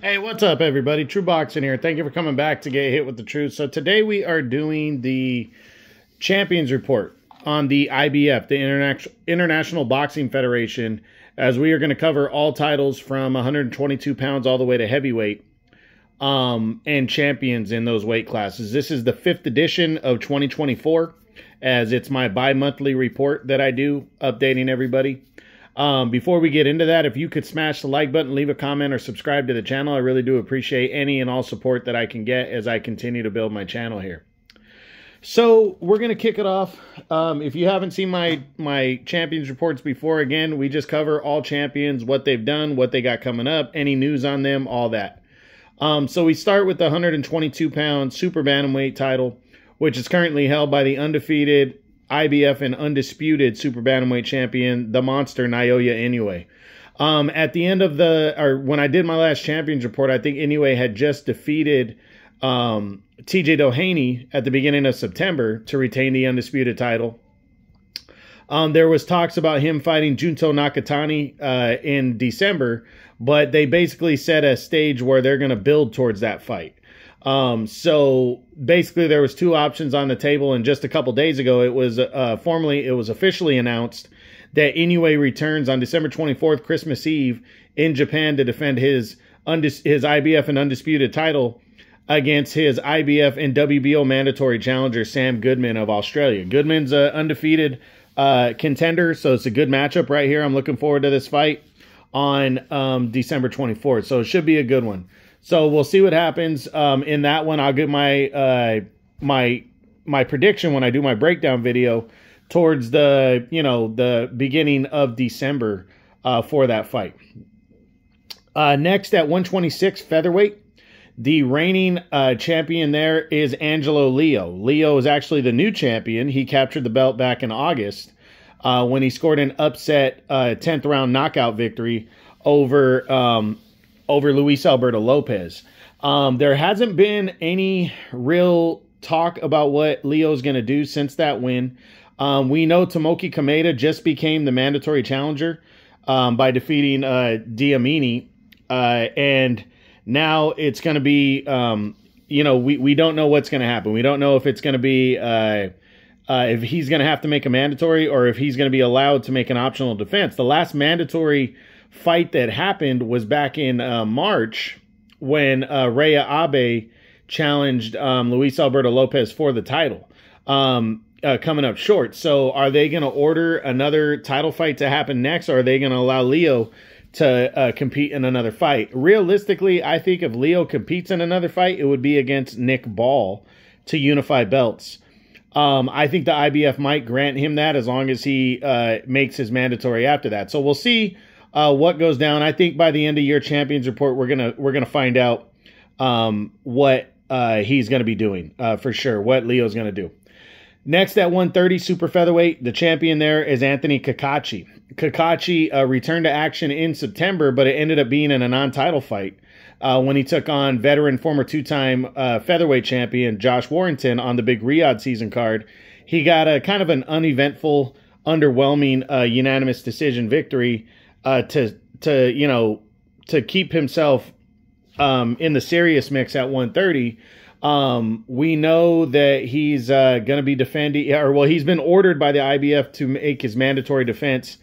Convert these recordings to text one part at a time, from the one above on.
Hey, what's up, everybody? True Boxing here. Thank you for coming back to get hit with the truth. So today we are doing the Champions Report on the IBF, the International Boxing Federation, as we are going to cover all titles from 122 pounds all the way to heavyweight, and champions in those weight classes. This is the 5th edition of 2024, as it's my bi-monthly report that I do, updating everybody. Before we get into that, if you could smash the like button, leave a comment, or subscribe to the channel, I really do appreciate any and all support that I can get as I continue to build my channel here. So we're going to kick it off. If you haven't seen my champions reports before, again, we just cover all champions, what they've done, what they got coming up, any news on them, all that. So we start with the 122-pound super bantamweight title, which is currently held by the undefeated IBF and undisputed super bantamweight champion, the monster Naoya Inoue. At the end of when I did my last champions report, I think Inoue had just defeated TJ Doheny at the beginning of September to retain the undisputed title. There was talks about him fighting Junto Nakatani in December, but they basically set a stage where they're going to build towards that fight. So basically there was two options on the table, and just a couple days ago it was officially announced that Inoue returns on December 24th, Christmas Eve, in Japan to defend his IBF and undisputed title against his IBF and WBO mandatory challenger Sam Goodman of Australia. Goodman's an undefeated contender, so it's a good matchup right here. I'm looking forward to this fight on December 24th, so it should be a good one. So we'll see what happens in that one. I'll give my my prediction when I do my breakdown video towards the beginning of December for that fight. Next at 126 featherweight, the reigning champion there is Angelo Leo. Leo is actually the new champion. He captured the belt back in August when he scored an upset 10th round knockout victory over Luis Alberto Lopez. There hasn't been any real talk about what Leo's going to do since that win. We know Tomoki Kameda just became the mandatory challenger by defeating Diamini. And now it's going to be, we don't know what's going to happen. We don't know if it's going to be, if he's going to have to make a mandatory or if he's going to be allowed to make an optional defense. The last mandatory fight that happened was back in March when Rhea Abe challenged Luis Alberto Lopez for the title, coming up short. So are they going to order another title fight to happen next, or are they going to allow Leo to compete in another fight? Realistically, I think if Leo competes in another fight, it would be against Nick Ball to unify belts. I think the IBF might grant him that as long as he makes his mandatory after that. So we'll see what goes down. I think by the end of year champions report, we're gonna find out what he's gonna be doing for sure. What Leo's gonna do. Next at 130 super featherweight, the champion there is Anthony Kakachi. Kakachi returned to action in September, but it ended up being in a non-title fight when he took on veteran former two-time featherweight champion Josh Warrington on the big Riyadh season card. He got a kind of an uneventful, underwhelming unanimous decision victory to keep himself in the serious mix at 130. We know that he's going to be defending, he's been ordered by the IBF to make his mandatory defense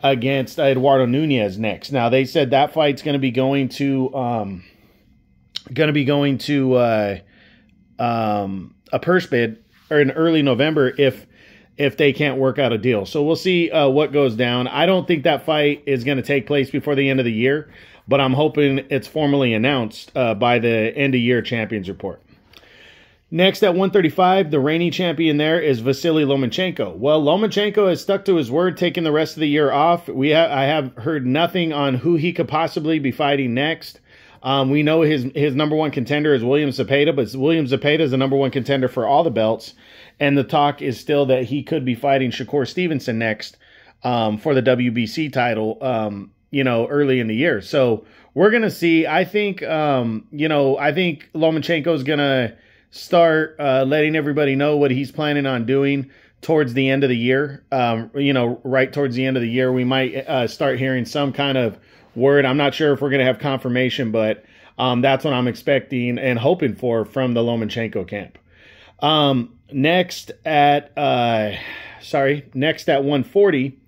against Eduardo Nunez next. Now they said that fight's going to be going to a purse bid or in early November if they can't work out a deal. So we'll see what goes down. I don't think that fight is going to take place before the end of the year, but I'm hoping it's formally announced by the end of year champions report. Next at 135, the reigning champion there is Vasily Lomachenko. Well, Lomachenko has stuck to his word, taking the rest of the year off. I have heard nothing on who he could possibly be fighting next. We know his number one contender is William Zepeda, but William Zepeda is the number one contender for all the belts. And the talk is still that he could be fighting Shakur Stevenson next for the WBC title, early in the year. So we're going to see. I think Lomachenko is going to start letting everybody know what he's planning on doing towards the end of the year. Right towards the end of the year, we might start hearing some kind of word. I'm not sure if we're going to have confirmation, but That's what I'm expecting and hoping for from the Lomachenko camp. Next at 140,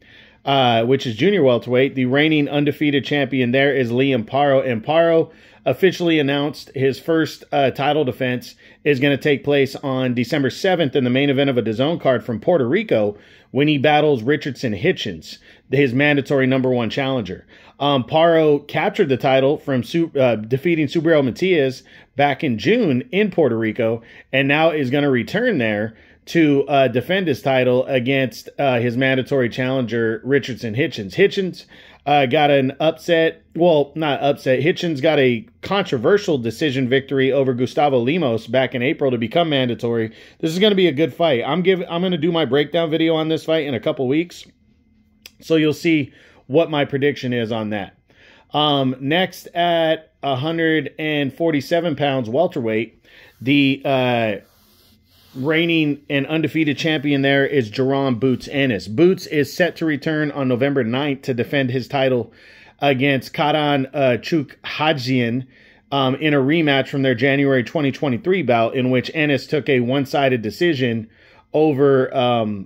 which is junior welterweight, the reigning undefeated champion there is Liam Paro. And Paro officially announced his first title defense is going to take place on December 7th in the main event of a DAZN card from Puerto Rico when he battles Richardson Hitchens, his mandatory #1 challenger. Paro captured the title from defeating Subriel Matias back in June in Puerto Rico, and now is going to return there to defend his title against his mandatory challenger, Richardson Hitchens. Hitchens got an upset. Well, not upset. Hitchens got a controversial decision victory over Gustavo Lemos back in April to become mandatory. This is going to be a good fight. I'm going to do my breakdown video on this fight in a couple weeks, so you'll see what my prediction is on that. Next at 147 pounds welterweight, the reigning and undefeated champion there is Jerome Boots Ennis. Boots is set to return on November 9th to defend his title against Karan Chukhajian in a rematch from their January 2023 bout, in which Ennis took a one-sided decision over over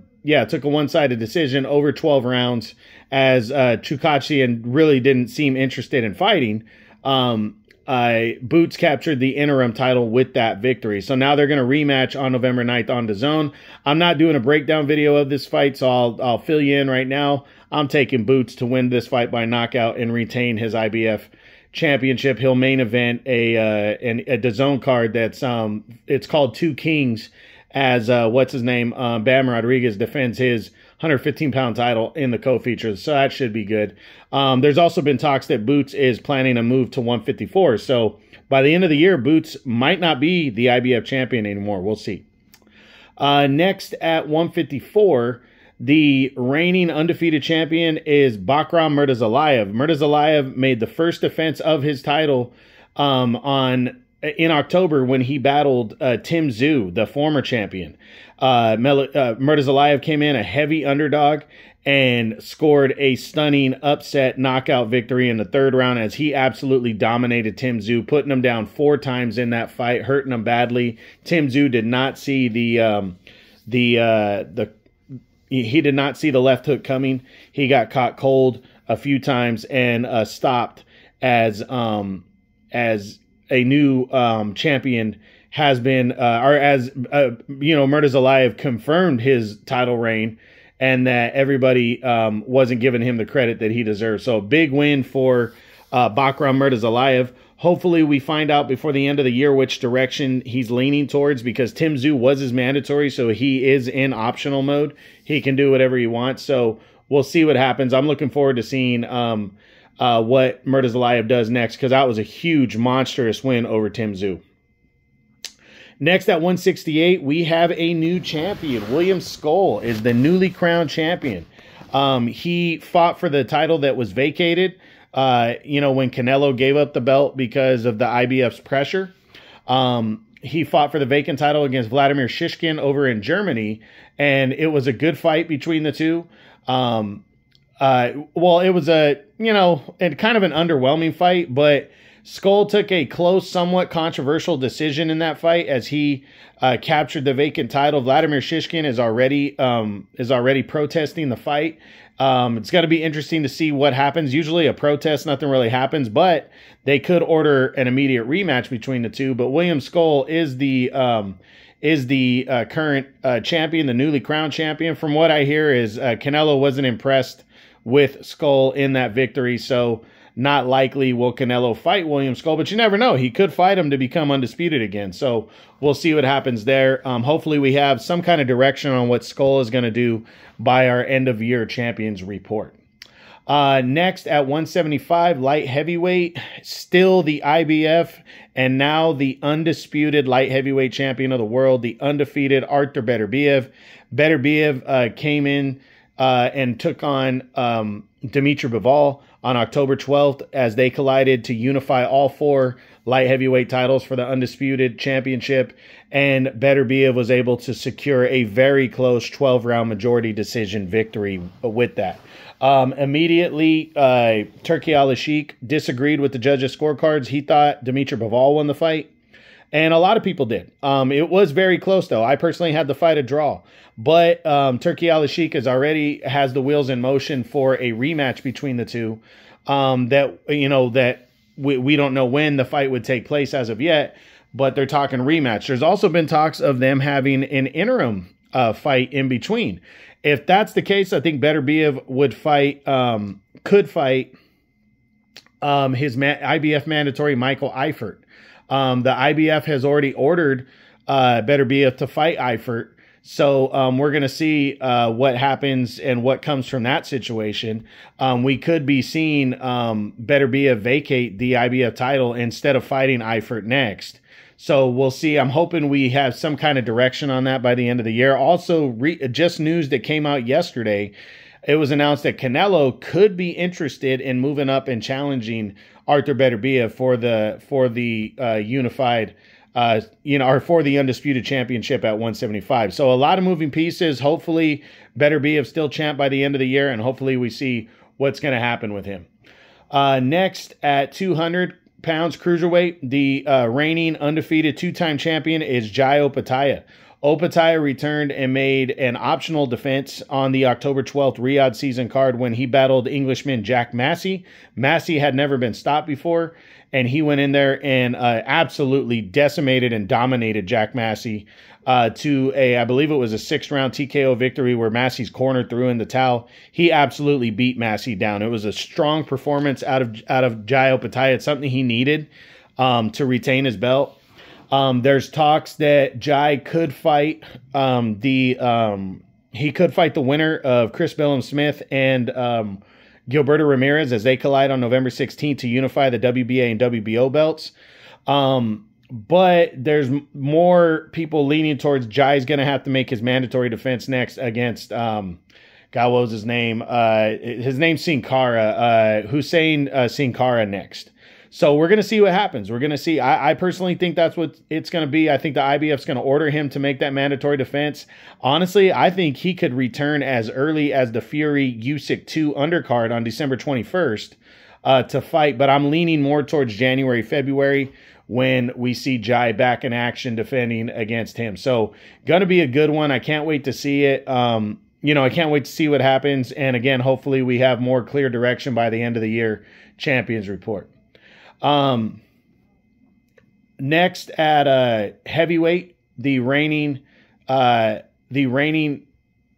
12 rounds, as Chukhajian really didn't seem interested in fighting. Boots captured the interim title with that victory. So now they're going to rematch on November 9th on DAZN. I'm not doing a breakdown video of this fight, so I'll fill you in right now. I'm taking Boots to win this fight by knockout and retain his IBF championship. He'll main event a DAZN card that's it's called Two Kings, as Bam Rodriguez defends his 115-pound title in the co-feature, so that should be good. There's also been talks that Boots is planning a move to 154, so by the end of the year, Boots might not be the IBF champion anymore. We'll see. Next at 154, the reigning undefeated champion is Bakram Murtazalayev. Murtazalayev made the first defense of his title in October when he battled Tim Tszyu, the former champion. Murtazalayev came in a heavy underdog and scored a stunning upset knockout victory in the third round, as he absolutely dominated Tim Tszyu, putting him down 4 times in that fight, hurting him badly. Tim Tszyu did not see he did not see the left hook coming. He got caught cold a few times and stopped as a new champion has been, Murtazalayev confirmed his title reign, and that everybody wasn't giving him the credit that he deserves. So a big win for Bakram Murtazalayev. Hopefully we find out before the end of the year which direction he's leaning towards, because Tim Tszyu was his mandatory, so he is in optional mode. He can do whatever he wants, so we'll see what happens. I'm looking forward to seeing what Murtazalayev does next, because that was a huge, monstrous win over Tim Tszyu. Next at 168, we have a new champion. William Skoll is the newly crowned champion. He fought for the title that was vacated, when Canelo gave up the belt because of the IBF's pressure. He fought for the vacant title against Vladimir Shishkin over in Germany, and it was a good fight between the two. It was and kind of an underwhelming fight, but Skoll took a close, somewhat controversial decision in that fight as he captured the vacant title. Vladimir Shishkin is already protesting the fight. It's going to be interesting to see what happens. Usually a protest, nothing really happens, but they could order an immediate rematch between the two. But William Skoll is the current champion, the newly crowned champion. From what I hear is Canelo wasn't impressed with Skoll in that victory, so not likely will Canelo fight William Skoll, but you never know. He could fight him to become undisputed again. So we'll see what happens there. Hopefully we have some kind of direction on what Skoll is going to do by our end-of-year champions report. Next at 175, light heavyweight, still the IBF, and now the undisputed light heavyweight champion of the world, the undefeated Artur Beterbiev. Beterbiev came in and took on Dimitri Bivol. on October 12th as they collided to unify all 4 light heavyweight titles for the Undisputed Championship, and Beterbiev was able to secure a very close 12-round majority decision victory with that. Immediately, Turki Al-Sheikh disagreed with the judges' scorecards. He thought Dimitri Bivol won the fight, and a lot of people did. It was very close, though. I personally had the fight a draw, but Turki Al-Sheikh has the wheels in motion for a rematch between the two. We don't know when the fight would take place as of yet, but they're talking rematch. There's also been talks of them having an interim fight in between. If that's the case, I think Beterbiev could fight his IBF mandatory Michael Eifert. The IBF has already ordered Beterbiev to fight Eifert. So we're going to see what happens and what comes from that situation. We could be seeing Beterbiev vacate the IBF title instead of fighting Eifert next. So we'll see. I'm hoping we have some kind of direction on that by the end of the year. Also, just news that came out yesterday, it was announced that Canelo could be interested in moving up and challenging Arthur Beterbiev for the unified, or for the Undisputed Championship at 175. So a lot of moving pieces. Hopefully Beterbiev still champ by the end of the year, and hopefully we see what's going to happen with him. Next at 200 pounds cruiserweight, the reigning undefeated 2-time champion is Jai Opetaia. Opetaia returned and made an optional defense on the October 12th Riyadh season card when he battled Englishman Jack Massey. Massey had never been stopped before, and he went in there and absolutely decimated and dominated Jack Massey to I believe it was a 6th-round TKO victory where Massey's corner threw in the towel. He absolutely beat Massey down. It was a strong performance out of Jai Opetaia. It's something he needed to retain his belt. There's talks that Jai could fight the winner of Chris Billum-Smith and Gilberto Ramirez as they collide on November 16th to unify the WBA and WBO belts. But there's more people leaning towards Jai's going to have to make his mandatory defense next against, God, what was his name? His name's Sin Cara, Hussein Sin Cara next. So we're going to see what happens. We're going to see. I personally think that's what it's going to be. I think the IBF's going to order him to make that mandatory defense. Honestly, I think he could return as early as the Fury Usyk 2 undercard on December 21st to fight. But I'm leaning more towards January, February when we see Jai back in action defending against him. So going to be a good one. I can't wait to see it. I can't wait to see what happens. And again, hopefully we have more clear direction by the end of the year. Champions Report. Next at heavyweight, the reigning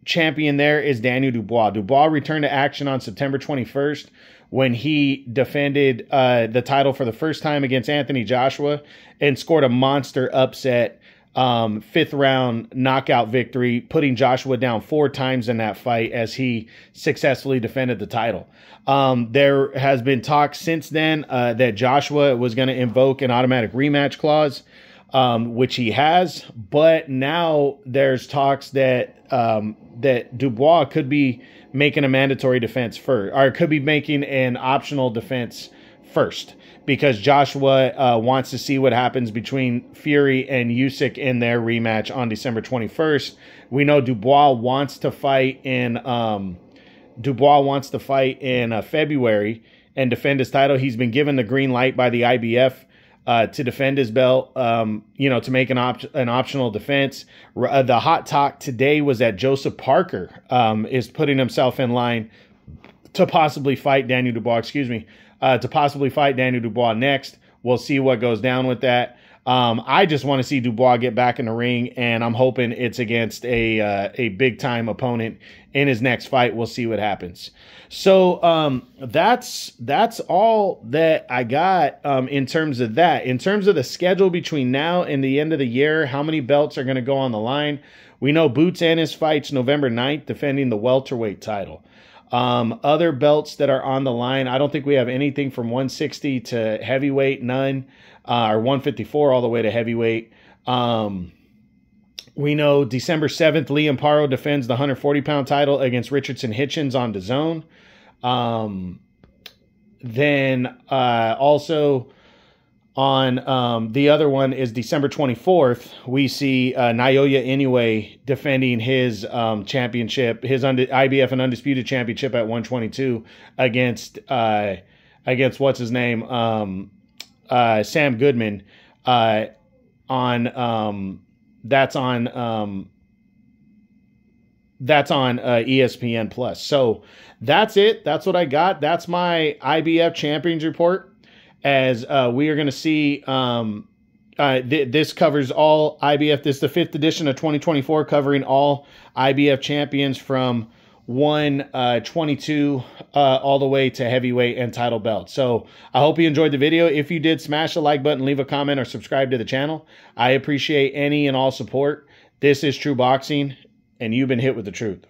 champion there is Daniel Dubois. Dubois returned to action on September 21st when he defended the title for the first time against Anthony Joshua and scored a monster upset 5th-round knockout victory, putting Joshua down 4 times in that fight as he successfully defended the title. There has been talk since then that Joshua was going to invoke an automatic rematch clause, which he has. But now there's talks that that Dubois could be making a mandatory defense first, or could be making an optional defense first, because Joshua wants to see what happens between Fury and Usyk in their rematch on December 21st. We know Dubois wants to fight in February and defend his title. He's been given the green light by the IBF to defend his belt, to make an optional defense. The hot talk today was that Joseph Parker is putting himself in line to possibly fight Daniel Dubois, next. We'll see what goes down with that. I just want to see Dubois get back in the ring, and I'm hoping it's against a big-time opponent in his next fight. We'll see what happens. So that's all that I got in terms of that. In terms of the schedule between now and the end of the year, how many belts are going to go on the line? We know Boots Ennis fights November 9th, defending the welterweight title. Other belts that are on the line, I don't think we have anything from 160 to heavyweight, none, or 154 all the way to heavyweight. We know December 7th, Liam Paro defends the 140-pound title against Richardson Hitchens on DAZN. Then also on the other one is December 24th, we see Naoya Inoue defending his championship, his IBF and Undisputed Championship at 122 against what's his name, Sam Goodman. That's on ESPN Plus. So that's it. That's what I got. That's my IBF Champions Report. As we are going to see, this covers all IBF. This is the 5th edition of 2024, covering all IBF champions from 122 all the way to heavyweight and title belt. So I hope you enjoyed the video. If you did, smash the like button, leave a comment, or subscribe to the channel. I appreciate any and all support. This is True Boxing, and you've been hit with the truth.